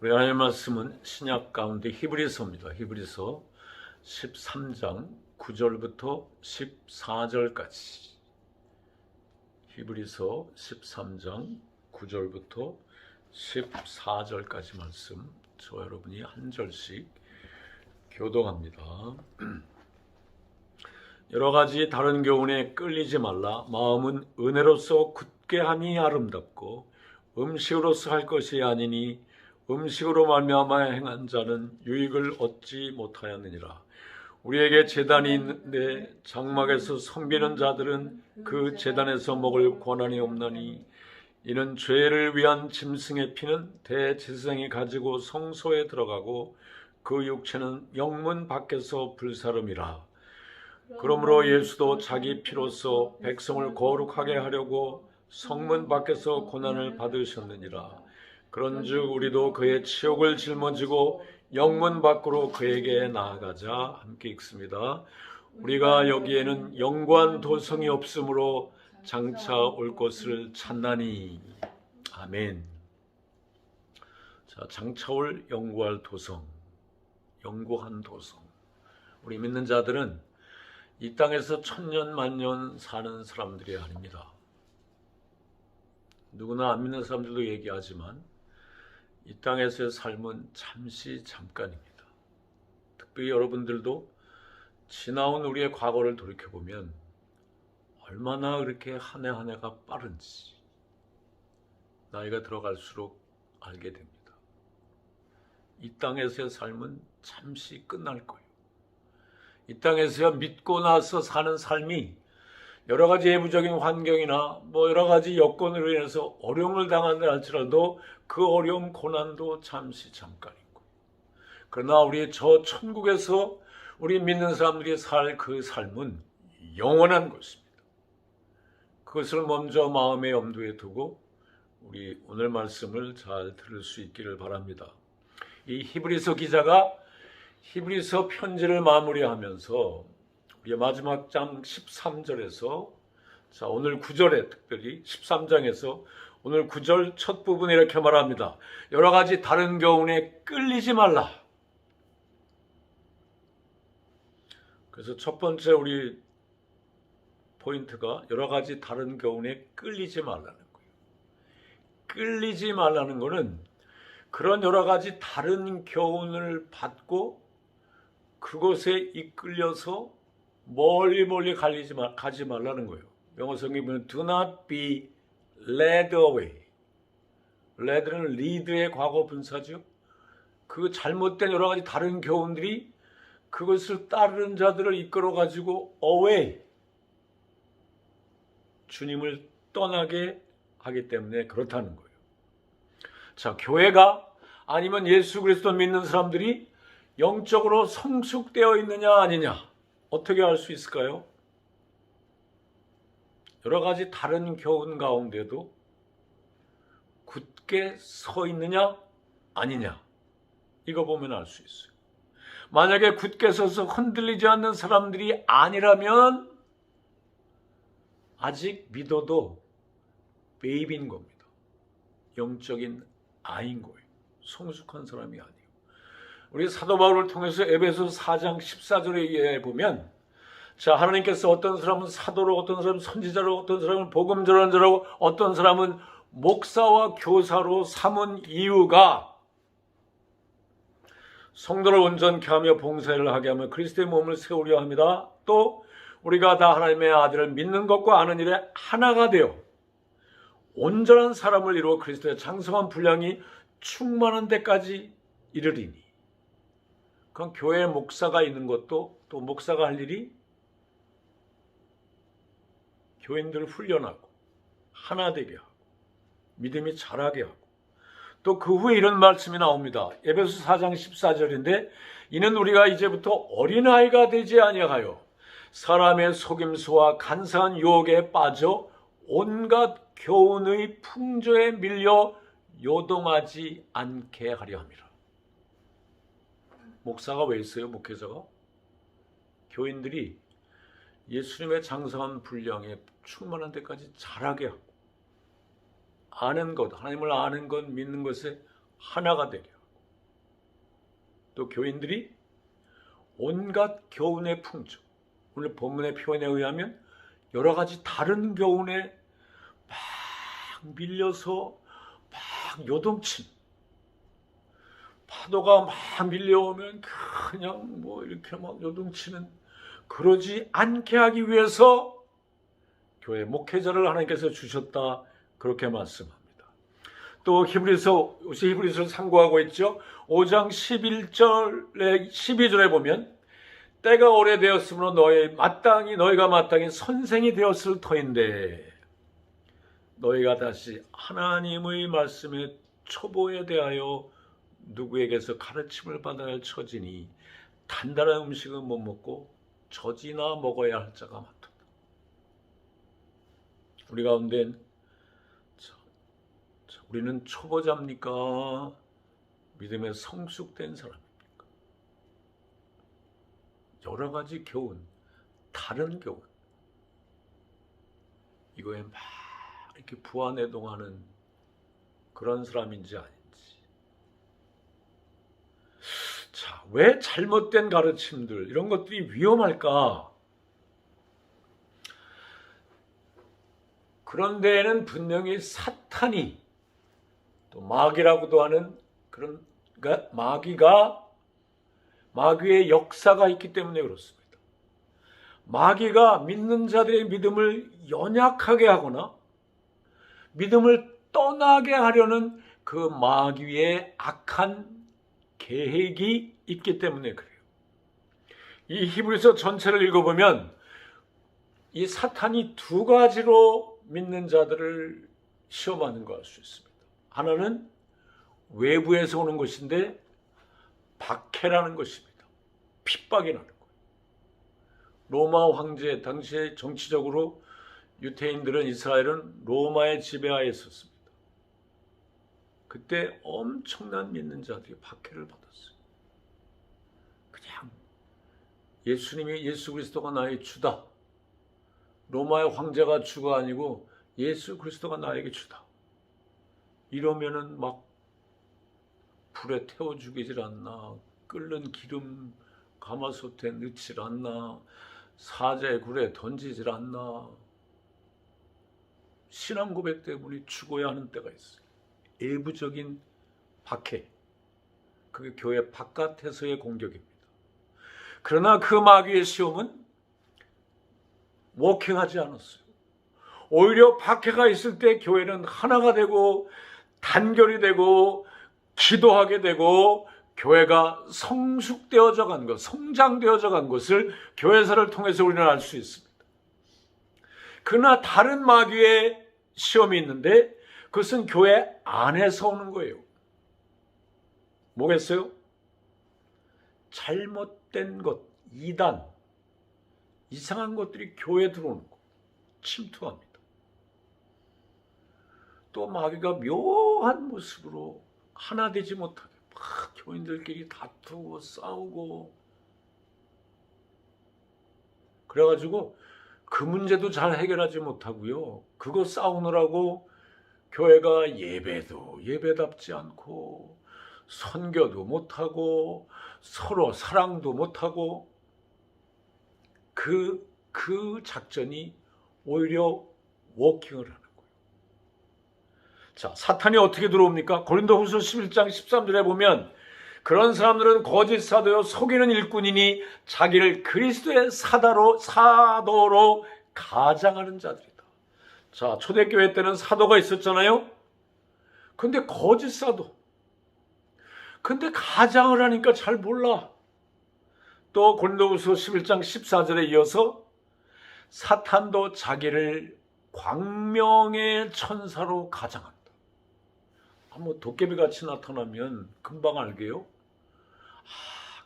우리 하나님의 말씀은 신약 가운데 히브리서입니다. 히브리서 13장 9절부터 14절까지. 히브리서 13장 9절부터 14절까지 말씀, 저 여러분이 한 절씩 교독합니다. 여러 가지 다른 교훈에 끌리지 말라. 마음은 은혜로서 굳게 함이 아름답고 음식으로서 할 것이 아니니 음식으로 말미암아 행한 자는 유익을 얻지 못하였느니라. 우리에게 제단이 있는데 장막에서 섬기는 자들은 그 제단에서 먹을 권한이 없나니 이는 죄를 위한 짐승의 피는 대제사장이 가지고 성소에 들어가고 그 육체는 영문 밖에서 불사름이라. 그러므로 예수도 자기 피로써 백성을 거룩하게 하려고 성문 밖에서 고난을 받으셨느니라. 그런즉 우리도 그의 치욕을 짊어지고 영문 밖으로 그에게 나아가자. 함께 읽습니다. 우리가 여기에는 영구한 도성이 없으므로 장차 올 것을 찾나니. 아멘. 자, 장차 올 영구할 도성, 영구한 도성. 우리 믿는 자들은 이 땅에서 천년 만년 사는 사람들이 아닙니다. 누구나 안 믿는 사람들도 얘기하지만 이 땅에서의 삶은 잠시 잠깐입니다. 특별히 여러분들도 지나온 우리의 과거를 돌이켜보면 얼마나 그렇게 한 해 한 해가 빠른지 나이가 들어갈수록 알게 됩니다. 이 땅에서의 삶은 잠시 끝날 거예요. 이 땅에서 믿고 나서 사는 삶이 여러 가지 외부적인 환경이나 여러 가지 여건으로 인해서 어려움을 당한다 할지라도 그 어려움, 고난도 잠시 잠깐이고, 그러나 우리 저 천국에서 우리 믿는 사람들이 살 그 삶은 영원한 것입니다. 그것을 먼저 마음의 염두에 두고 우리 오늘 말씀을 잘 들을 수 있기를 바랍니다. 이 히브리서 기자가 히브리서 편지를 마무리하면서 우리 마지막 장 13절에서 자, 오늘 9절에 특별히 13장에서 오늘 9절 첫 부분에 이렇게 말합니다. 여러 가지 다른 교훈에 끌리지 말라. 그래서 첫 번째 우리 포인트가 여러 가지 다른 교훈에 끌리지 말라는 거예요. 끌리지 말라는 거는 그런 여러 가지 다른 교훈을 받고 그것에 이끌려서 멀리 가지 말라는 거예요. 영어 성경에 보면 do not be led away. led는 lead의 과거 분사죠. 그 잘못된 여러 가지 다른 교훈들이 그것을 따르는 자들을 이끌어가지고 away, 주님을 떠나게 하기 때문에 그렇다는 거예요. 자, 교회가 아니면 예수 그리스도 믿는 사람들이 영적으로 성숙되어 있느냐 아니냐 어떻게 알 수 있을까요? 여러 가지 다른 교훈 가운데도 굳게 서 있느냐 아니냐 이거 보면 알 수 있어요. 만약에 굳게 서서 흔들리지 않는 사람들이 아니라면 아직 믿어도 베이비인 겁니다. 영적인 아이인 거예요. 성숙한 사람이 아니에요. 우리 사도 바울을 통해서 에베소 4장 14절에 보면 자, 하나님께서 어떤 사람은 사도로, 어떤 사람은 선지자로, 어떤 사람은 복음 전하는 자로, 어떤 사람은 목사와 교사로 삼은 이유가 성도를 온전케 하며 봉사를 하게 하며 그리스도의 몸을 세우려 합니다. 또 우리가 다 하나님의 아들을 믿는 것과 아는 일에 하나가 되어 온전한 사람을 이루어 그리스도의 장성한 분량이 충만한 데까지 이르리니. 그럼 교회 목사가 있는 것도 또 목사가 할 일이 교인들을 훈련하고 하나 되게 하고 믿음이 자라게 하고 또 그 후에 이런 말씀이 나옵니다. 에베소 4장 14절인데 이는 우리가 이제부터 어린아이가 되지 아니하여 사람의 속임수와 간사한 유혹에 빠져 온갖 교훈의 풍조에 밀려 요동하지 않게 하려 함이라. 목사가 왜 있어요? 목회자가? 교인들이 예수님의 장성한 분량에 충만한 데까지 자라게 하고 아는 것, 하나님을 아는 것, 믿는 것에 하나가 되게 하고 또 교인들이 온갖 교훈의 풍조, 오늘 본문의 표현에 의하면 여러 가지 다른 교훈에 막 밀려서 막 요동침, 파도가 막 밀려오면 그냥 뭐 이렇게 막 요동치는, 그러지 않게 하기 위해서 교회 목회자를 하나님께서 주셨다, 그렇게 말씀합니다. 또 히브리서를 상고하고 있죠. 5장 11절에 12절에 보면 때가 오래되었으므로 너희가 마땅히 선생이 되었을 터인데 너희가 다시 하나님의 말씀의 초보에 대하여 누구에게서 가르침을 받아야 할 처지니 단단한 음식은 못 먹고 젖이나 먹어야 할 자가 많다. 우리 가운데는 우리는 초보자입니까? 믿음에 성숙된 사람입니까? 여러 가지 교훈, 다른 교훈, 이거에 막 이렇게 부안해동하는 그런 사람인지 아닌지. 자, 왜 잘못된 가르침들, 이런 것들이 위험할까? 그런 데에는 분명히 사탄이, 또 마귀라고도 하는 그런 마귀의 역사가 있기 때문에 그렇습니다. 마귀가 믿는 자들의 믿음을 연약하게 하거나 믿음을 떠나게 하려는 그 마귀의 악한 계획이 있기 때문에 그래요. 이 히브리서 전체를 읽어보면 이 사탄이 두 가지로 믿는 자들을 시험하는 걸 알 수 있습니다. 하나는 외부에서 오는 것인데 박해라는 것입니다. 핍박이 나는 거예요. 로마 황제, 당시에 정치적으로 유대인들은, 이스라엘은 로마의 지배하에 있었습니다. 그때 엄청난 믿는 자들이 박해를 받았어요. 그냥 예수 그리스도가 나의 주다, 로마의 황제가 주가 아니고 예수 그리스도가 나에게 주다, 이러면은 막 불에 태워 죽이질 않나, 끓는 기름 가마솥에 넣질 않나, 사자의 굴에 던지질 않나, 신앙 고백 때문에 죽어야 하는 때가 있어요. 외부적인 박해, 그게 교회 바깥에서의 공격입니다. 그러나 그 마귀의 시험은 워킹하지 않았어요. 오히려 박해가 있을 때 교회는 하나가 되고 단결이 되고 기도하게 되고 교회가 성숙되어져 간 것, 성장되어져 간 것을 교회사를 통해서 우리는 알 수 있습니다. 그러나 다른 마귀의 시험이 있는데 그것은 교회 안에서 오는 거예요. 뭐겠어요? 잘못된 것, 이단, 이상한 것들이 교회에 들어오는 거, 침투합니다. 또 마귀가 묘한 모습으로 하나 되지 못하게 막 교인들끼리 다투고 싸우고, 그래가지고 그 문제도 잘 해결하지 못하고요, 그거 싸우느라고 교회가 예배도 예배답지 않고 선교도 못하고 서로 사랑도 못하고, 그 작전이 오히려 워킹을 하는 거예요. 자, 사탄이 어떻게 들어옵니까? 고린도후서 11장 13절에 보면 그런 사람들은 거짓 사도요 속이는 일꾼이니 자기를 그리스도의 사도로 가장하는 자들이다. 자, 초대교회 때는 사도가 있었잖아요. 근데 거짓 사도, 근데 가장을 하니까 잘 몰라. 또 고린도후서 11장 14절에 이어서 사탄도 자기를 광명의 천사로 가장한다. 뭐 도깨비같이 나타나면 금방 알게요.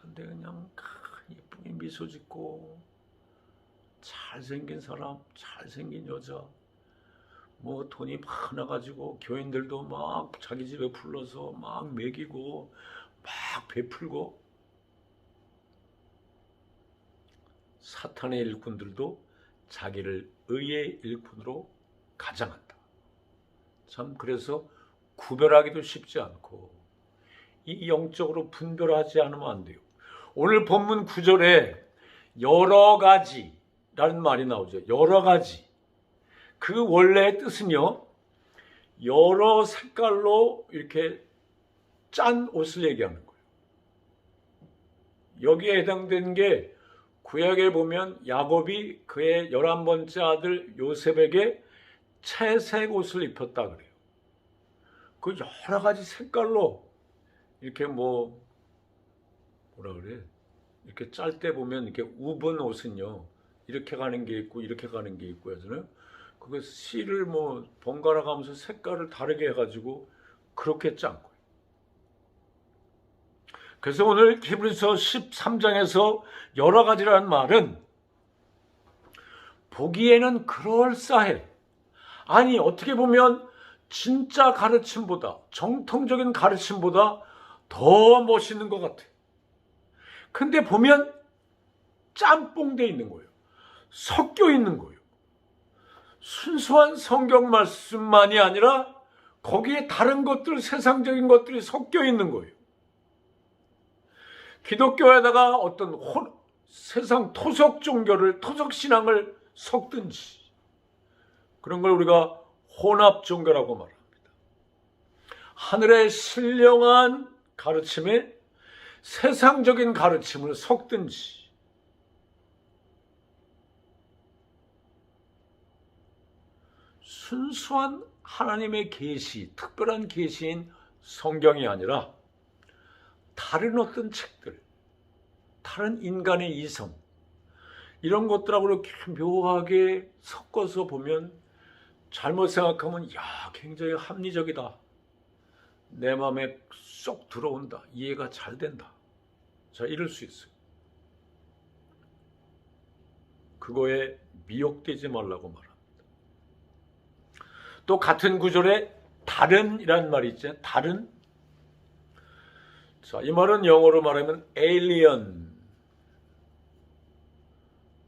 근데 그냥 예쁘게 미소 짓고 잘생긴 사람, 잘생긴 여자, 뭐 돈이 많아가지고 교인들도 막 자기 집에 불러서 막 먹이고 막 베풀고, 사탄의 일꾼들도 자기를 의의 일꾼으로 가장한다. 참, 그래서 구별하기도 쉽지 않고 이 영적으로 분별하지 않으면 안 돼요. 오늘 본문 9절에 여러 가지라는 말이 나오죠. 여러 가지. 그 원래의 뜻은요, 여러 색깔로 이렇게 짠 옷을 얘기하는 거예요. 여기에 해당되는 게 구약에 보면 야곱이 그의 11번째 아들 요셉에게 채색 옷을 입혔다 그래요. 그 여러 가지 색깔로 이렇게 뭐라 그래? 이렇게 짤 때 보면 이렇게 ub은 옷은요, 이렇게 가는 게 있고 이렇게 가는 게 있고 하잖아요. 그거 실을 뭐 번갈아 가면서 색깔을 다르게 해가지고 그렇게 짠 거예요. 그래서 오늘 히브리서 13장에서 여러 가지라는 말은 보기에는 그럴싸해. 아니, 어떻게 보면 진짜 가르침보다, 정통적인 가르침보다 더 멋있는 것 같아. 근데 보면 짬뽕돼 있는 거예요. 섞여 있는 거예요. 순수한 성경 말씀만이 아니라 거기에 다른 것들, 세상적인 것들이 섞여 있는 거예요. 기독교에다가 어떤 세상 토속 종교를, 토속 신앙을 섞든지, 그런 걸 우리가 혼합 종교라고 말합니다. 하늘의 신령한 가르침에 세상적인 가르침을 섞든지, 순수한 하나님의 계시, 특별한 계시인 성경이 아니라 다른 어떤 책들, 다른 인간의 이성, 이런 것들하고 이렇게 묘하게 섞어서 보면 잘못 생각하면 굉장히 합리적이다. 내 마음에 쏙 들어온다. 이해가 잘 된다. 자, 이럴 수 있어요. 그거에 미혹되지 말라고 말합니다. 또 같은 구절에 다른이라는 말이 있죠. 다른. 자, 이 말은 영어로 말하면 alien.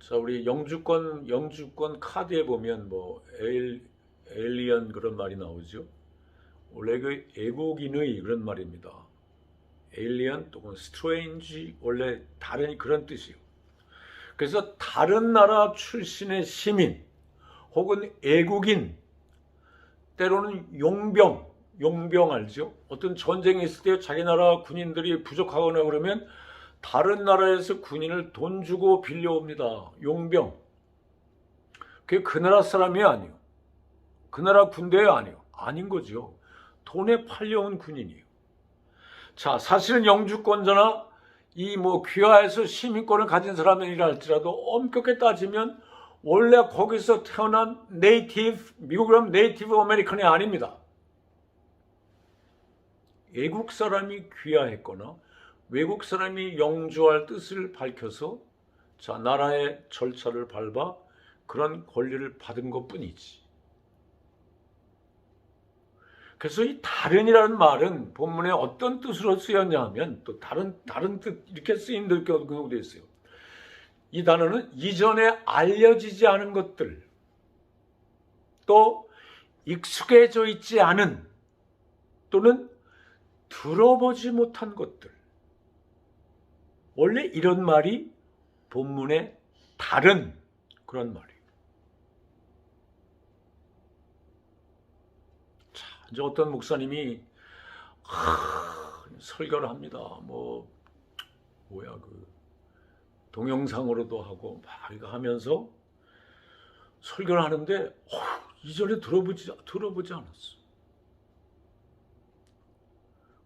자, 우리 영주권 카드에 보면 뭐 alien 그런 말이 나오죠. 원래 그 애국인의 그런 말입니다. alien 또는 strange, 원래 다른 그런 뜻이에요. 그래서 다른 나라 출신의 시민 혹은 애국인, 때로는 용병 알죠? 어떤 전쟁이 있을 때 자기 나라 군인들이 부족하거나 그러면 다른 나라에서 군인을 돈 주고 빌려옵니다. 용병. 그게 그 나라 사람이 아니에요. 그 나라 군대 아니에요. 아닌 거죠. 돈에 팔려온 군인이에요. 자, 사실은 영주권자나 이 귀하에서 시민권을 가진 사람이라 할지라도 엄격히 따지면 원래 거기서 태어난 미국으로 하면 네이티브 아메리칸이 아닙니다. 외국 사람이 귀화했거나 외국 사람이 영주할 뜻을 밝혀서 자, 나라의 절차를 밟아 그런 권리를 받은 것뿐이지. 그래서 이 다른이라는 말은 본문에 어떤 뜻으로 쓰였냐 하면 또 다른 뜻 이렇게 쓰인 경우도 있어요. 이 단어는 이전에 알려지지 않은 것들, 또 익숙해져 있지 않은 또는 들어보지 못한 것들. 원래 이런 말이 본문에 다른 그런 말이에요. 자, 이제 어떤 목사님이 설교를 합니다. 동영상으로도 하고 막 이거 하면서 설교를 하는데 이전에 들어보지 않았어.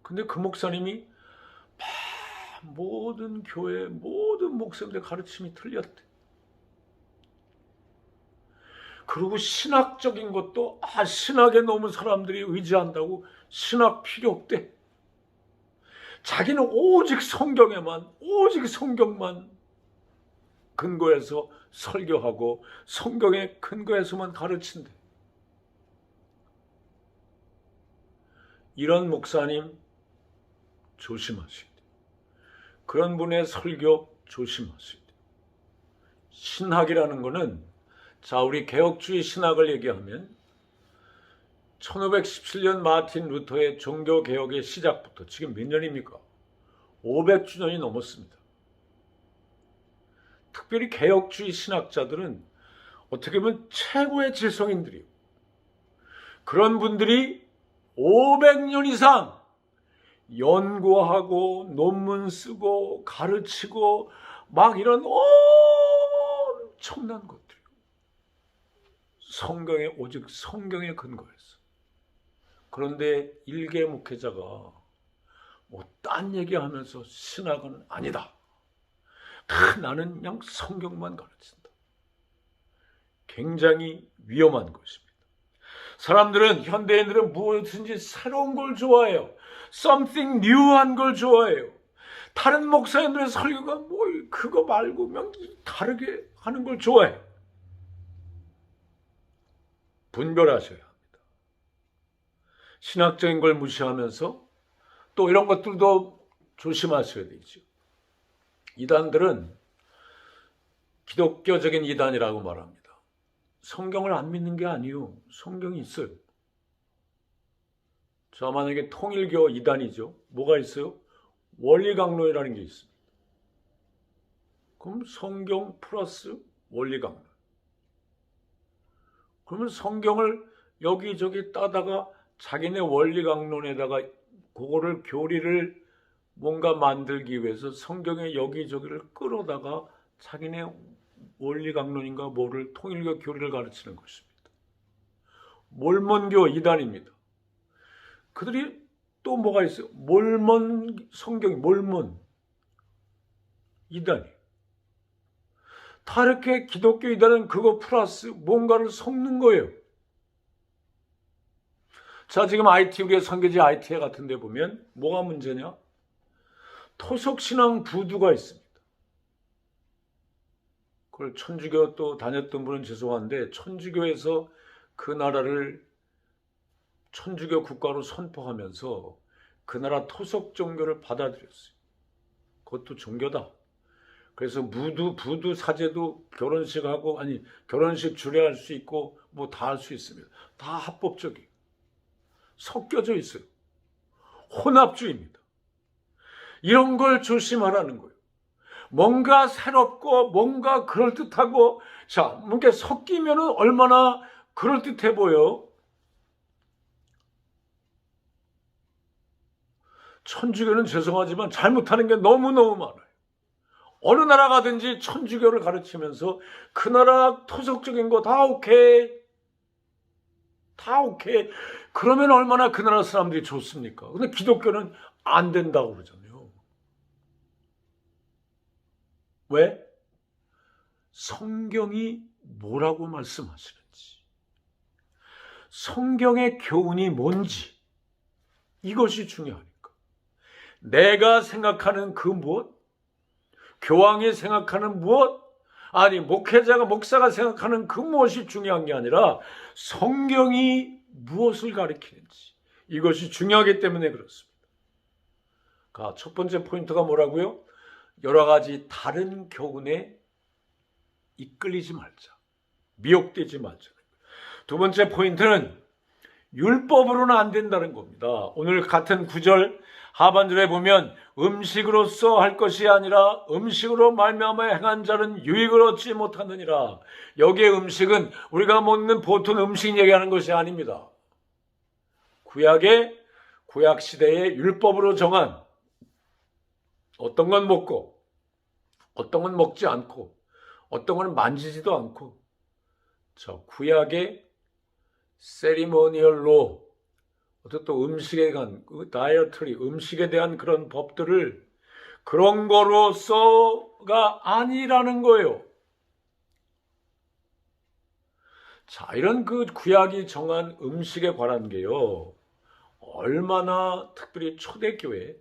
근데 그 목사님이 모든 교회, 모든 목사님들 가르침이 틀렸대. 그리고 신학적인 것도 신학에 너무 사람들이 의지한다고 신학 필요 없대. 자기는 오직 성경만 근거해서 설교하고 성경의 근거에서만 가르친대. 이런 목사님 조심하셔야 돼요. 그런 분의 설교 조심하셔야 돼요. 신학이라는 거는, 자, 우리 개혁주의 신학을 얘기하면 1517년 마틴 루터의 종교개혁의 시작부터 지금 몇 년입니까? 500주년이 넘었습니다. 특별히 개혁주의 신학자들은 어떻게 보면 최고의 지성인들이에요. 그런 분들이 500년 이상 연구하고 논문 쓰고 가르치고 막 이런 엄청난 것들이에요. 성경에, 오직 성경에 근거해서. 그런데 일개 목회자가 뭐 딴 얘기하면서 신학은 아니다. 나는 그냥 성경만 가르친다. 굉장히 위험한 것입니다. 사람들은, 현대인들은 무엇인지 새로운 걸 좋아해요. something new한 걸 좋아해요. 다른 목사님들의 설교가 뭐 그거 말고 그냥 다르게 하는 걸 좋아해요. 분별하셔야 합니다. 신학적인 걸 무시하면서 또 이런 것들도 조심하셔야 되죠. 이단들은 기독교적인 이단이라고 말합니다. 성경을 안 믿는 게 아니에요. 성경이 있어요. 자, 만약에 통일교 이단이죠. 뭐가 있어요? 원리강론이라는 게 있습니다. 그럼 성경 플러스 원리강론. 그러면 성경을 여기저기 따다가 자기네 원리강론에다가 그거를 교리를 뭔가 만들기 위해서 성경의 여기저기를 끌어다가 자기네 원리강론인가 뭐를 통일교 교리를 가르치는 것입니다. 몰몬교 이단입니다. 그들이 또 뭐가 있어요? 몰몬 성경, 몰몬 이단이. 다 이렇게 기독교 이단은 그거 플러스 뭔가를 섞는 거예요. 자, 지금 우리의 선교지 IT회 같은 데 보면 뭐가 문제냐? 토속신앙 부두가 있습니다. 그걸 천주교 또 다녔던 분은 죄송한데 천주교에서 그 나라를 천주교 국가로 선포하면서 그 나라 토속 종교를 받아들였어요. 그것도 종교다. 그래서 부두 사제도 결혼식하고 결혼식 주례할 수 있고 뭐 다 할 수 있습니다. 다 합법적이에요. 섞여져 있어요. 혼합주의입니다. 이런 걸 조심하라는 거예요. 뭔가 새롭고 뭔가 그럴듯하고 자, 뭔가 섞이면 얼마나 그럴듯해 보여. 천주교는 죄송하지만 잘못하는 게 너무너무 많아요. 어느 나라 가든지 천주교를 가르치면서 그 나라 토속적인 거 다 오케이. 다 오케이. 그러면 얼마나 그 나라 사람들이 좋습니까? 근데 기독교는 안 된다고 그러잖아요. 왜? 성경이 뭐라고 말씀하시는지, 성경의 교훈이 뭔지 이것이 중요하니까. 내가 생각하는 그 무엇? 교황이 생각하는 무엇? 목사가 생각하는 그 무엇이 중요한 게 아니라 성경이 무엇을 가리키는지 이것이 중요하기 때문에 그렇습니다. 첫 번째 포인트가 뭐라고요? 여러 가지 다른 교훈에 이끌리지 말자. 미혹되지 말자. 두 번째 포인트는 율법으로는 안 된다는 겁니다. 오늘 같은 구절 하반절에 보면 음식으로써 할 것이 아니라 음식으로 말미암아 행한 자는 유익을 얻지 못하느니라. 여기에 음식은 우리가 먹는 보통 음식 얘기하는 것이 아닙니다. 구약 시대의 율법으로 정한 어떤 건 먹고 어떤 건 먹지 않고 어떤 건 만지지도 않고 구약의 세리모니얼로 어떤 또 음식에 대한 다이어터리 음식에 대한 그런 법들을 그런 거로서가 아니라는 거예요. 이런 그 구약이 정한 음식에 관한 게요. 얼마나 특별히 초대교회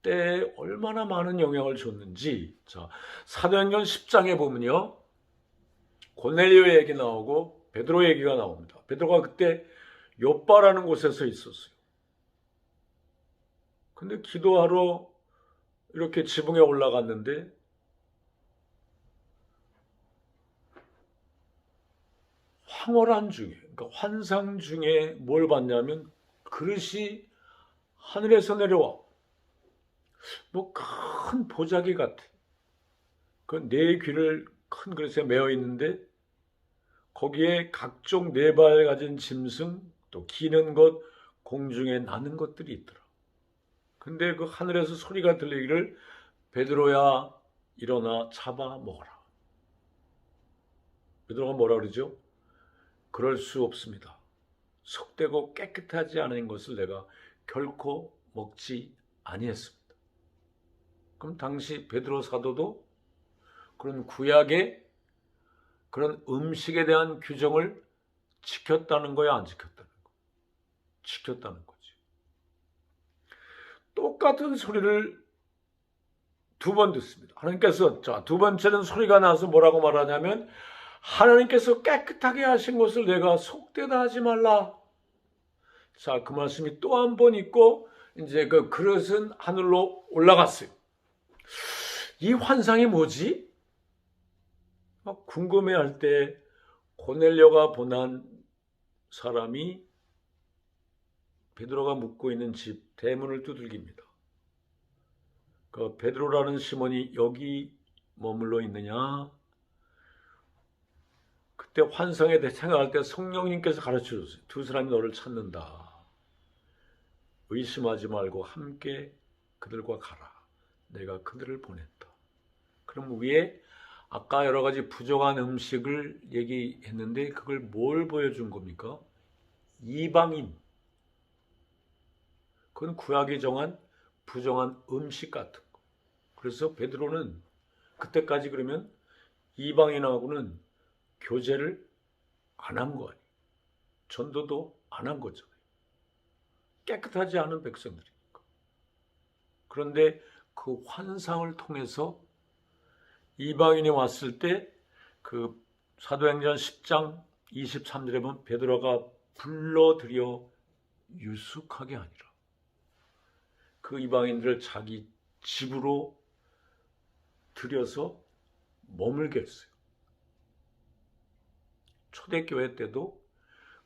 때 얼마나 많은 영향을 줬는지. 사도행전 10장에 보면요. 고넬료 얘기 나오고 베드로 얘기가 나옵니다. 베드로가 그때 요빠라는 곳에서 있었어요. 근데 기도하러 이렇게 지붕에 올라갔는데 황홀한 중에, 그러니까 환상 중에 뭘 봤냐면 그릇이 하늘에서 내려와. 뭐 큰 보자기 같아. 그 네 귀를 큰 그릇에 메어 있는데 거기에 각종 네 발 가진 짐승, 또 기는 것, 공중에 나는 것들이 있더라. 근데 그 하늘에서 소리가 들리기를 베드로야 일어나 잡아 먹어라. 베드로가 뭐라 그러죠? 그럴 수 없습니다. 속되고 깨끗하지 않은 것을 내가 결코 먹지 아니했습니다. 그럼 당시 베드로 사도도 그런 구약의 그런 음식에 대한 규정을 지켰다는 거야, 안 지켰다는 거? 지켰다는 거지. 똑같은 소리를 두 번 듣습니다. 하나님께서, 자, 두 번째는 소리가 나서 뭐라고 말하냐면, 하나님께서 깨끗하게 하신 것을 내가 속되다 하지 말라. 자, 그 말씀이 또 한 번 있고, 이제 그 그릇은 하늘로 올라갔어요. 이 환상이 뭐지? 막 궁금해할 때 고넬료가 보난 사람이 베드로가 묵고 있는 집 대문을 두들깁니다. 그 베드로라는 시몬이 여기 머물러 있느냐? 그때 환상에 대해 생각할 때 성령님께서 가르쳐줬어요. 두 사람이 너를 찾는다. 의심하지 말고 함께 그들과 가라. 내가 그들을 보냈다. 그럼 위에 아까 여러 가지 부정한 음식을 얘기했는데 그걸 뭘 보여준 겁니까? 이방인. 그건 구약이 정한 부정한 음식 같은 거. 그래서 베드로는 그때까지 그러면 이방인하고는 교제를 안 한 거 아니에요. 전도도 안 한 거잖아요. 깨끗하지 않은 백성들이니까. 그런데 그 환상을 통해서 이방인이 왔을 때 그 사도행전 10장 23절에 보면 베드로가 불러들여 유숙하게 하니라. 그 이방인들을 자기 집으로 들여서 머물게 했어요. 초대교회 때도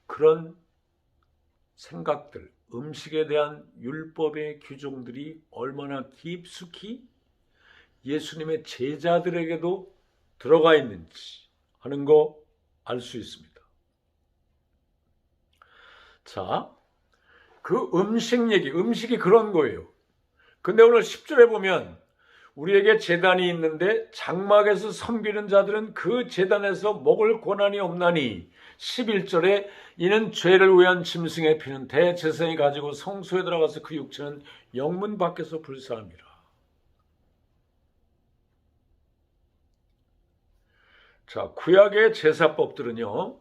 그런 생각들, 음식에 대한 율법의 규정들이 얼마나 깊숙이 예수님의 제자들에게도 들어가 있는지 하는 거 알 수 있습니다. 자, 그 음식 얘기, 음식이 그런 거예요. 근데 오늘 10절에 보면 우리에게 제단이 있는데 장막에서 섬기는 자들은 그 제단에서 먹을 권한이 없나니 11절에 이는 죄를 위한 짐승의 피는 대제사장이 가지고 성소에 들어가서 그 육체는 영문 밖에서 불사함이라. 자, 구약의 제사법들은요,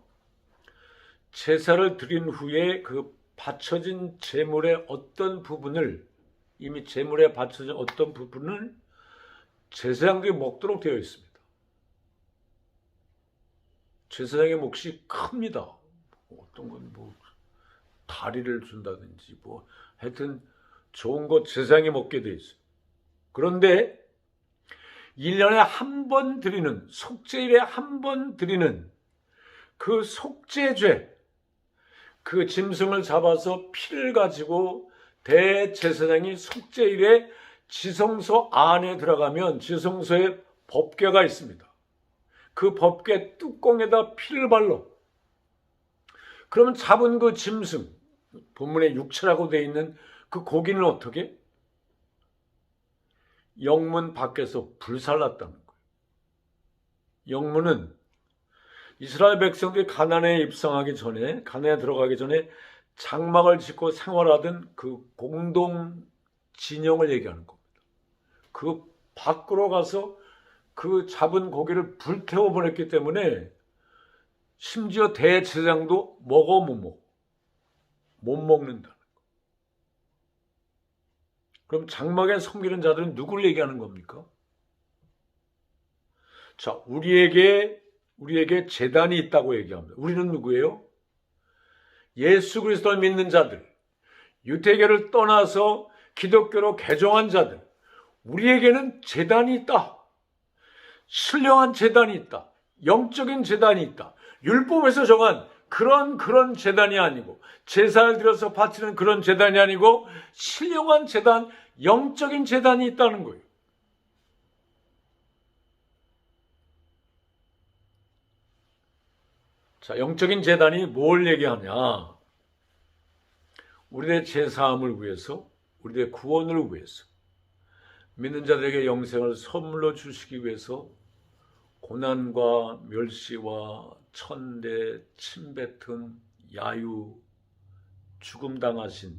제사를 드린 후에 그 바쳐진 제물의 어떤 부분을, 이미 제물에 바쳐진 어떤 부분을 제사장들이 먹도록 되어 있습니다. 제사장의 몫이 큽니다. 어떤 건 뭐 다리를 준다든지 뭐 하여튼 좋은 것 제사장이 먹게 되어 있어요. 그런데 1년에 한 번 드리는, 속죄일에 한 번 드리는 그 속죄죄, 그 짐승을 잡아서 피를 가지고 대제사장이 속죄일에 지성소 안에 들어가면 지성소에 법궤가 있습니다. 그 법궤 뚜껑에다 피를 발라. 그러면 잡은 그 짐승, 본문에 육체라고 되어 있는 그 고기는 어떻게? 영문 밖에서 불살랐다는 거예요. 영문은 이스라엘 백성들이 가나안에 입성하기 전에, 가나안에 들어가기 전에 장막을 짓고 생활하던 그 공동 진영을 얘기하는 겁니다. 그 밖으로 가서 그 잡은 고기를 불태워 보냈기 때문에 심지어 대제사장도 먹어 못 먹는다는 거. 그럼 장막에 섬기는 자들은 누굴 얘기하는 겁니까? 자, 우리에게 제단이 있다고 얘기합니다. 우리는 누구예요? 예수 그리스도를 믿는 자들, 유대교를 떠나서 기독교로 개종한 자들, 우리에게는 제단이 있다. 신령한 제단이 있다. 영적인 제단이 있다. 율법에서 정한 그런 제단이 아니고, 제사를 드려서 바치는 그런 제단이 아니고 신령한 제단, 영적인 제단이 있다는 거예요. 자, 영적인 제단이 뭘 얘기하냐? 우리의 제사함을 위해서, 우리의 구원을 위해서, 믿는 자들에게 영생을 선물로 주시기 위해서 고난과 멸시와 천대, 침뱉음, 야유, 죽음 당하신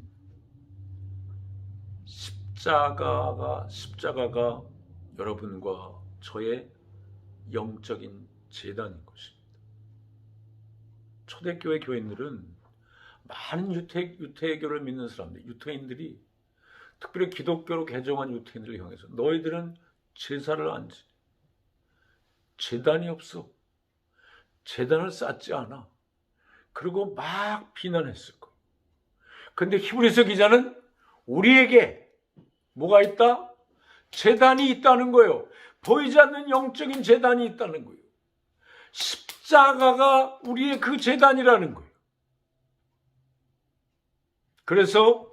십자가가 여러분과 저의 영적인 제단인 것입니다. 초대교회 교인들은 많은 유태교를 믿는 사람들, 유태인들이 특별히 기독교로 개종한 유태인들을 향해서 너희들은 제사를 안 지내. 제단이 없어. 제단을 쌓지 않아. 그리고 막 비난했을 거예요. 근데 히브리서 기자는 우리에게 뭐가 있다? 제단이 있다는 거예요. 보이지 않는 영적인 제단이 있다는 거예요. 십자가가 우리의 그 제단이라는 거예요. 그래서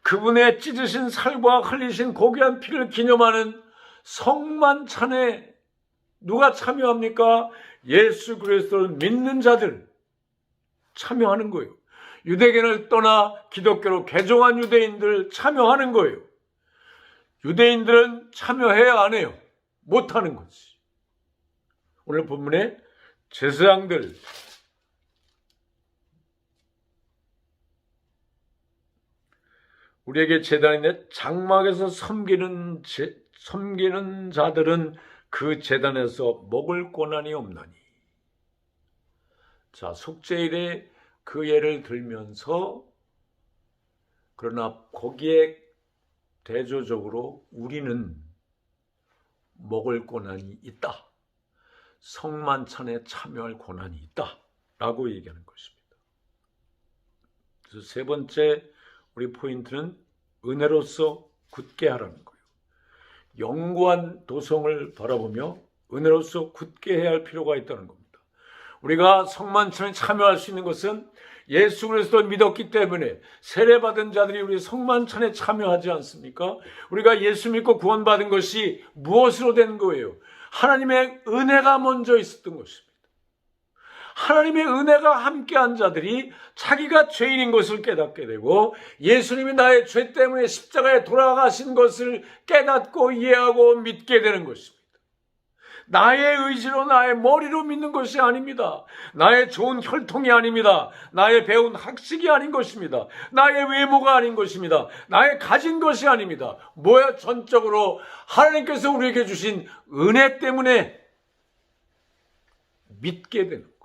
그분의 찢으신 살과 흘리신 고귀한 피를 기념하는 성만찬에 누가 참여합니까? 예수 그리스도를 믿는 자들 참여하는 거예요. 유대교를 떠나 기독교로 개종한 유대인들 참여하는 거예요. 유대인들은 참여해야 안 해요? 못하는 거지. 오늘 본문에 제사장들, 우리에게 제단인데 장막에서 섬기는 자들은 그 제단에서 먹을 권한이 없나니. 자, 속죄일에 그 예를 들면서 그러나 거기에 대조적으로 우리는 먹을 권한이 있다. 성만찬에 참여할 권한이 있다. 라고 얘기하는 것입니다. 그래서 세 번째 우리 포인트는 은혜로서 굳게 하라는 거예요. 영구한 도성을 바라보며 은혜로서 굳게 해야 할 필요가 있다는 겁니다. 우리가 성만찬에 참여할 수 있는 것은 예수 그리스도를 믿었기 때문에 세례받은 자들이 우리 성만찬에 참여하지 않습니까? 우리가 예수 믿고 구원받은 것이 무엇으로 된 거예요? 하나님의 은혜가 먼저 있었던 것입니다. 하나님의 은혜가 함께한 자들이 자기가 죄인인 것을 깨닫게 되고 예수님이 나의 죄 때문에 십자가에 돌아가신 것을 깨닫고 이해하고 믿게 되는 것입니다. 나의 의지로 나의 머리로 믿는 것이 아닙니다. 나의 좋은 혈통이 아닙니다. 나의 배운 학식이 아닌 것입니다. 나의 외모가 아닌 것입니다. 나의 가진 것이 아닙니다. 뭐야? 전적으로 하나님께서 우리에게 주신 은혜 때문에 믿게 되는 거예요.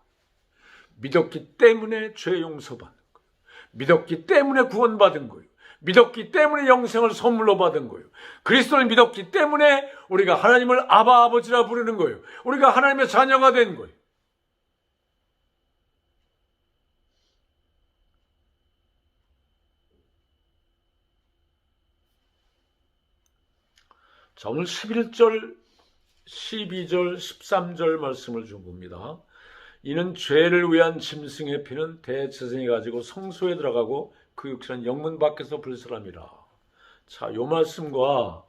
믿었기 때문에 죄 용서받는 거예요. 믿었기 때문에 구원받은 거예요. 믿었기 때문에 영생을 선물로 받은 거예요. 그리스도를 믿었기 때문에 우리가 하나님을 아바 아버지라 부르는 거예요. 우리가 하나님의 자녀가 된 거예요. 자, 오늘 11절, 12절, 13절 말씀을 좀 봅니다. 이는 죄를 위한 짐승의 피는 대제사장이 가지고 성소에 들어가고 그 육체는 영문 밖에서 불사람이라. 자, 요 말씀과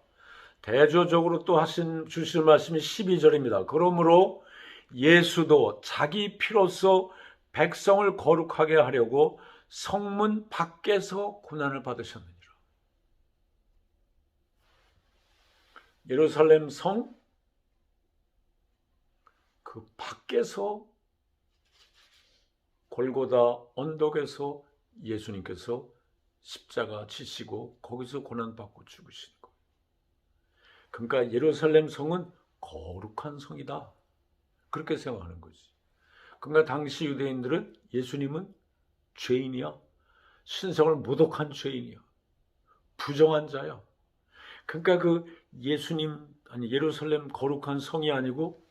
대조적으로 또 주실 말씀이 12절입니다. 그러므로 예수도 자기 피로써 백성을 거룩하게 하려고 성문 밖에서 고난을 받으셨느니라. 예루살렘 성 그 밖에서 골고다 언덕에서 예수님께서 십자가 지시고 거기서 고난받고 죽으신 거예요. 그러니까 예루살렘 성은 거룩한 성이다. 그렇게 생각하는 거지. 그러니까 당시 유대인들은 예수님은 죄인이야. 신성을 모독한 죄인이야. 부정한 자야. 그러니까 그 예루살렘 거룩한 성이 아니고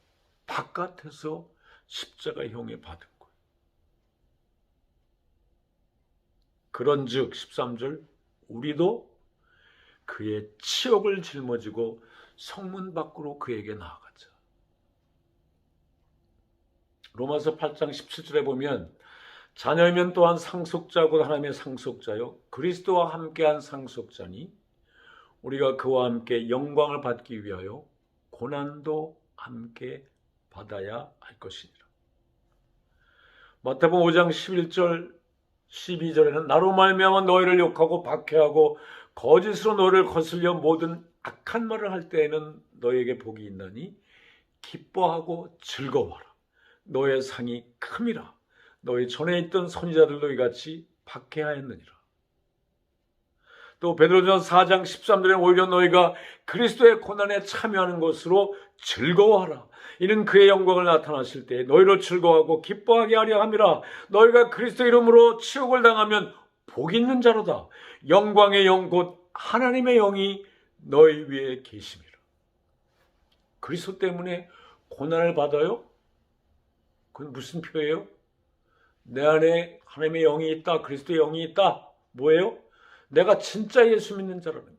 바깥에서 십자가 형에 받은 거예요. 그런즉 13절 우리도 그의 치욕을 짊어지고 성문 밖으로 그에게 나아가자. 로마서 8장 17절에 보면 자녀이면 또한 상속자고 하나님의 상속자요 그리스도와 함께한 상속자니 우리가 그와 함께 영광을 받기 위하여 고난도 함께 받아야 할 것이니라. 마태복음 5장 11절 12절에는 나로 말미암아 너희를 욕하고 박해하고 거짓으로 너희를 거슬려 모든 악한 말을 할 때에는 너희에게 복이 있나니 기뻐하고 즐거워하라. 너의 상이 큼이라. 너희 전에 있던 선지자들도 이같이 박해하였느니라. 또 베드로전서 4장 13절에 오히려 너희가 그리스도의 고난에 참여하는 것으로 즐거워하라. 이는 그의 영광을 나타나실 때 너희로 즐거워하고 기뻐하게 하려 함이라. 너희가 그리스도 이름으로 치욕을 당하면 복 있는 자로다. 영광의 영 곧 하나님의 영이 너희 위에 계심이라. 그리스도 때문에 고난을 받아요? 그건 무슨 표예요? 내 안에 하나님의 영이 있다. 그리스도의 영이 있다. 뭐예요? 내가 진짜 예수 믿는 자라는 거예요.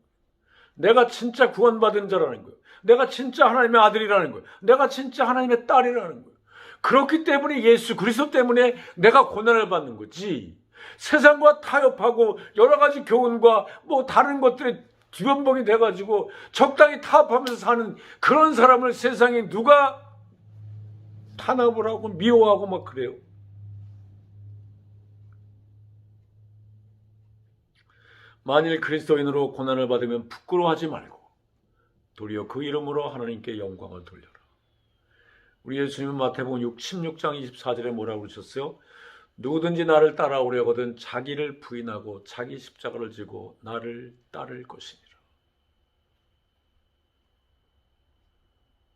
내가 진짜 구원받은 자라는 거예요. 내가 진짜 하나님의 아들이라는 거예요. 내가 진짜 하나님의 딸이라는 거예요. 그렇기 때문에 예수 그리스도 때문에 내가 고난을 받는 거지. 세상과 타협하고 여러 가지 교훈과 뭐 다른 것들에 뒤범벅이 돼가지고 적당히 타협하면서 사는 그런 사람을 세상에 누가 탄압을 하고 미워하고 막 그래요. 만일 그리스도인으로 고난을 받으면 부끄러워하지 말고 도리어 그 이름으로 하나님께 영광을 돌려라. 우리 예수님은 마태복음 16장 24절에 뭐라고 그러셨어요? 누구든지 나를 따라오려거든 자기를 부인하고 자기 십자가를 지고 나를 따를 것이니라.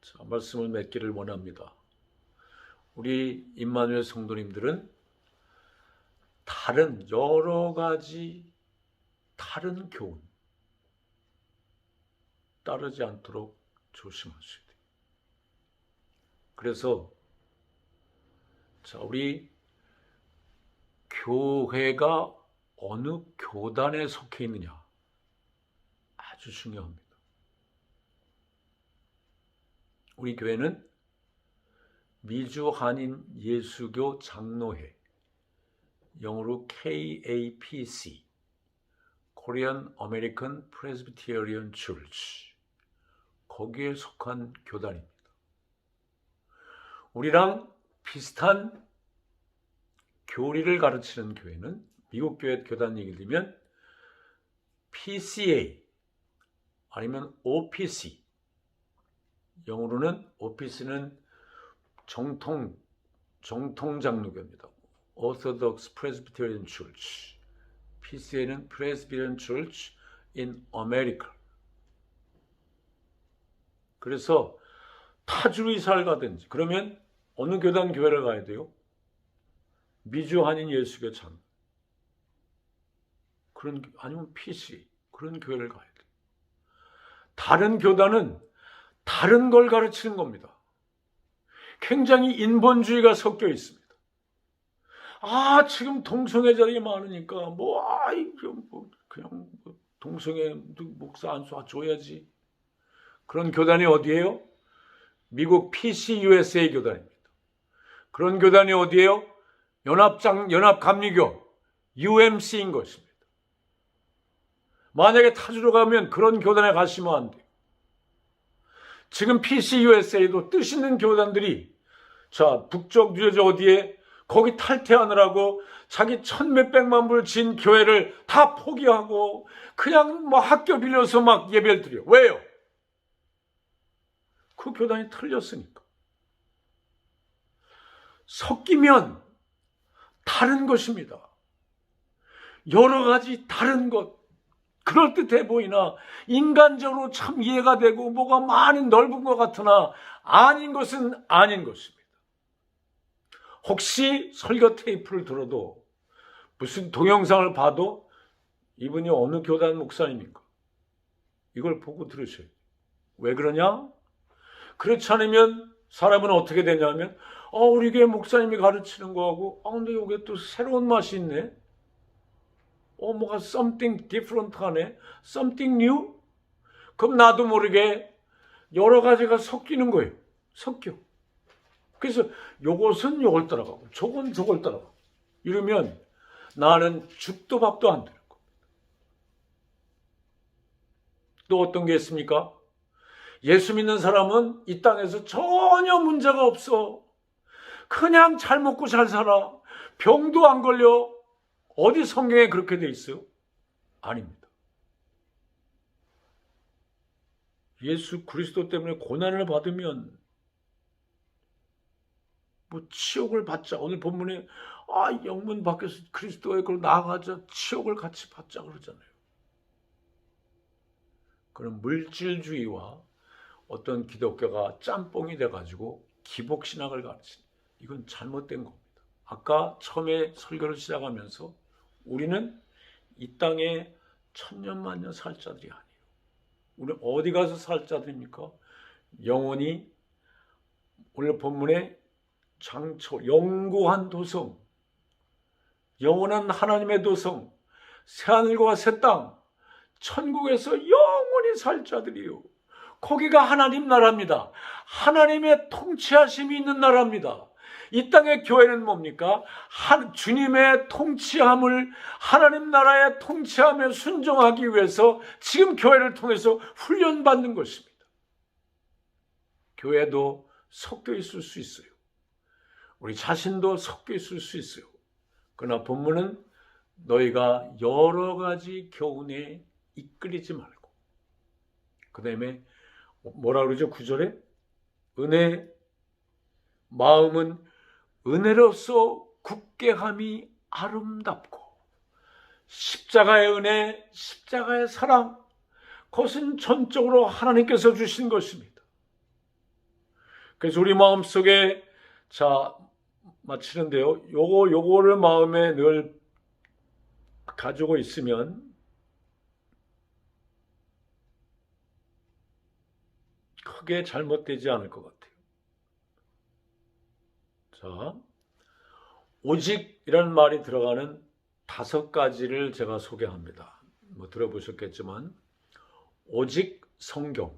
자, 말씀을 맺기를 원합니다. 우리 임마누엘 성도님들은 다른 여러 가지 다른 교훈 따르지 않도록 조심하셔야 돼요. 그래서 자, 우리 교회가 어느 교단에 속해 있느냐 아주 중요합니다. 우리 교회는 미주 한인 예수교 장로회, 영어로 KAPC, Korean American Presbyterian Church, 거기에 속한 교단입니다. 우리랑 비슷한 교리를 가르치는 교회는 미국 교회 교단 얘기를 들면 PCA 아니면 OPC, 영어로는 OPC는 정통 장로교입니다. Orthodox Presbyterian Church. PCA는 Presbyterian Church in America. 그래서 타주로 이사를 가든지 그러면 어느 교단 교회를 가야 돼요? 미주 한인 예수교 장. 그런 아니면 PC 그런 교회를 가야 돼요. 다른 교단은 다른 걸 가르치는 겁니다. 굉장히 인본주의가 섞여 있습니다. 아, 지금 동성애자들이 많으니까 그냥 동성애 목사 안 쏴줘야지. 그런 교단이 어디예요? 미국 PCUSA 교단입니다. 그런 교단이 어디예요? 연합감리교 UMC인 것입니다. 만약에 타주로 가면 그런 교단에 가시면 안 돼요. 지금 PCUSA도 뜻 있는 교단들이 자 북쪽 뉴저지 어디에 거기 탈퇴하느라고 자기 1,몇백만 불 진 교회를 다 포기하고 그냥 뭐 학교 빌려서 막 예배를 드려. 왜요? 그 교단이 틀렸으니까. 섞이면 다른 것입니다. 여러 가지 다른 것. 그럴듯해 보이나 인간적으로 참 이해가 되고 뭐가 많이 넓은 것 같으나 아닌 것은 아닌 것입니다. 혹시 설교 테이프를 들어도 무슨 동영상을 봐도 이분이 어느 교단 목사님인가 이걸 보고 들으셔야 돼요. 왜 그러냐? 그렇지 않으면 사람은 어떻게 되냐면 우리 교회 목사님이 가르치는 거하고 근데 이게 또 새로운 맛이 있네. 뭐가 something different 하네. something new? 그럼 나도 모르게 여러 가지가 섞이는 거예요. 섞여. 그래서 요것은 요걸 따라가고 저건 저걸 따라가고 이러면 나는 죽도 밥도 안 되는 겁니다. 또 어떤 게 있습니까? 예수 믿는 사람은 이 땅에서 전혀 문제가 없어. 그냥 잘 먹고 잘 살아. 병도 안 걸려. 어디 성경에 그렇게 돼 있어요? 아닙니다. 예수 그리스도 때문에 고난을 받으면 뭐 치욕을 받자. 오늘 본문에 영문 밖에서 그리스도의 그로 나아가자. 치욕을 같이 받자 그러잖아요. 그런 물질주의와 어떤 기독교가 짬뽕이 돼가지고 기복신학을 가르치는 이건 잘못된 겁니다. 아까 처음에 설교를 시작하면서 우리는 이 땅에 천년만년 살 자들이 아니에요. 우리 어디 가서 살 자들입니까? 영원히 오늘 본문에 장초 영구한 도성, 영원한 하나님의 도성, 새하늘과 새 땅, 천국에서 영원히 살 자들이요. 거기가 하나님 나라입니다. 하나님의 통치하심이 있는 나라입니다. 이 땅의 교회는 뭡니까? 주님의 통치함을 하나님 나라의 통치함에 순종하기 위해서 지금 교회를 통해서 훈련받는 것입니다. 교회도 섞여 있을 수 있어요. 우리 자신도 섞여 있을 수 있어요. 그러나 본문은 너희가 여러 가지 교훈에 이끌리지 말고 그 다음에 뭐라 그러죠? 9절에 은혜 마음은 은혜로서 굳게 함이 아름답고 십자가의 은혜, 십자가의 사랑 그것은 전적으로 하나님께서 주신 것입니다. 그래서 우리 마음속에 마치는데요. 요거를 마음에 늘 가지고 있으면 크게 잘못되지 않을 것 같아요. 자, 오직이라는 말이 들어가는 5가지를 제가 소개합니다. 뭐 들어보셨겠지만 오직 성경,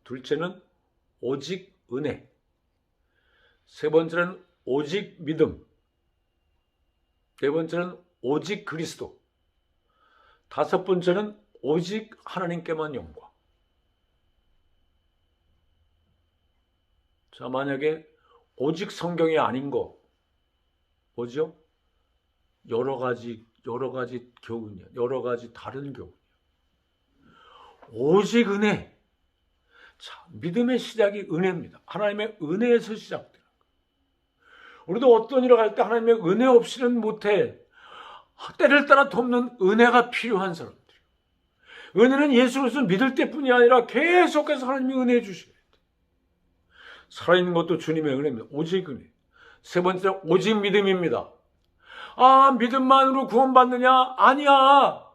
둘째는 오직 은혜, 세 번째는 오직 믿음, 네 번째는 오직 그리스도, 다섯 번째는 오직 하나님께만 영광. 자, 만약에 오직 성경이 아닌 거 뭐죠? 여러 가지 교훈이야. 여러 가지 다른 교훈이야. 오직 은혜. 자, 믿음의 시작이 은혜입니다. 하나님의 은혜에서 시작되는 거예요. 우리도 어떤 일을 할 때 하나님의 은혜 없이는 못해. 때를 따라 돕는 은혜가 필요한 사람들이에요. 은혜는 예수 그리스도를 믿을 때뿐이 아니라 계속해서 하나님이 은혜해 주셔야 돼요. 살아있는 것도 주님의 은혜입니다. 오직 은혜. 세 번째는 오직 믿음입니다. 믿음만으로 구원받느냐? 아니야.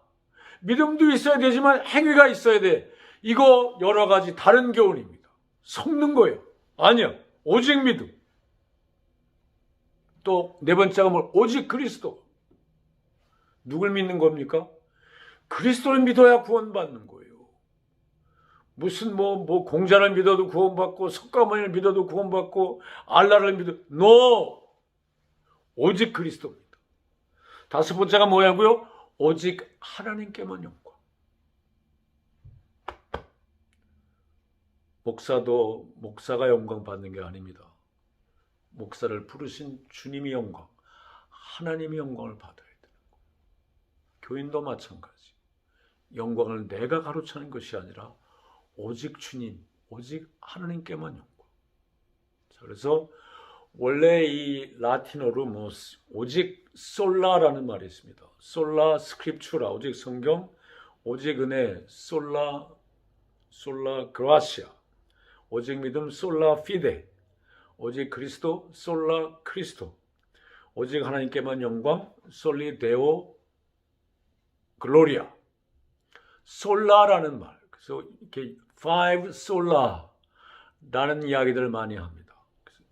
믿음도 있어야 되지만 행위가 있어야 돼. 이거 여러 가지 다른 교훈입니다. 섞는 거예요. 아니야. 오직 믿음. 또 네 번째가 오직 그리스도. 누굴 믿는 겁니까? 그리스도를 믿어야 구원받는 거예요. 무슨 공자를 믿어도 구원받고 석가모니를 믿어도 구원받고 알라를 믿어도 No! 오직 그리스도입니다. 다섯 번째가 뭐냐고요? 오직 하나님께만 영광. 목사가 영광 받는 게 아닙니다. 목사를 부르신 주님이 영광, 하나님이 영광을 받아야 되는 거예요. 교인도 마찬가지. 영광을 내가 가로차는 것이 아니라 오직 주님, 오직 하나님께만 영광. 자, 그래서 원래 이 라틴어로 오직 솔라라는 말이 있습니다. 솔라 스크립추라, 오직 성경, 오직 은혜, 솔라 그라시아, 오직 믿음, 솔라 피데, 오직 그리스도, 솔라 크리스토, 오직 하나님께만 영광, 솔리 데오 글로리아. 솔라라는 말, 그래서 이렇게 five 솔라라는 이야기들을 많이 합니다.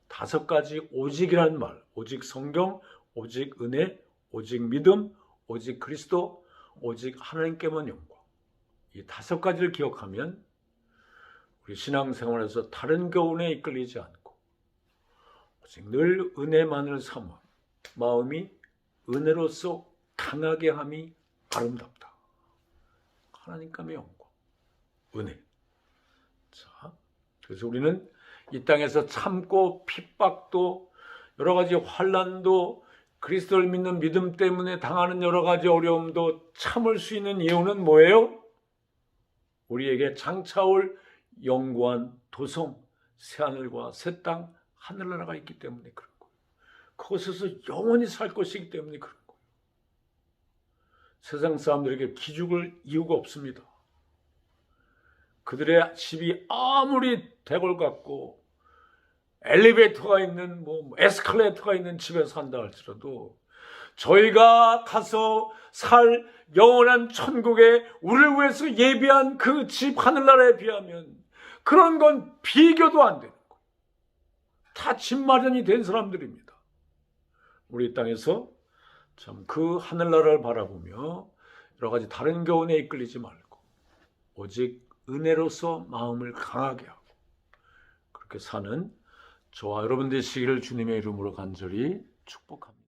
5가지 오직이라는 말, 오직 성경, 오직 은혜, 오직 믿음, 오직 그리스도, 오직 하나님께만 영광. 이 5가지를 기억하면 우리 신앙생활에서 다른 교훈에 이끌리지 않고 오직 늘 은혜만을 삼아 마음이 은혜로서 강하게 함이 아름답다. 하나님과의 영광, 은혜. 자, 그래서 우리는 이 땅에서 참고 핍박도 여러 가지 환난도 그리스도를 믿는 믿음 때문에 당하는 여러 가지 어려움도 참을 수 있는 이유는 뭐예요? 우리에게 장차올 영구한 도성, 새하늘과 새 땅, 하늘나라가 있기 때문에 그런 거예요. 그곳에서 영원히 살 것이기 때문에 그런 거예요. 세상 사람들에게 기죽을 이유가 없습니다. 그들의 집이 아무리 대궐 같고 엘리베이터가 있는 에스컬레이터가 있는 집에 산다 할지라도 저희가 가서 살 영원한 천국에 우리를 위해서 예비한 그 집 하늘나라에 비하면 그런 건 비교도 안 되는 거예요. 다 집 마련이 된 사람들입니다. 우리 땅에서 참 그 하늘나라를 바라보며 여러 가지 다른 교훈에 이끌리지 말고 오직 은혜로서 마음을 강하게 하고 그렇게 사는 저와 여러분 되시기를 주님의 이름으로 간절히 축복합니다.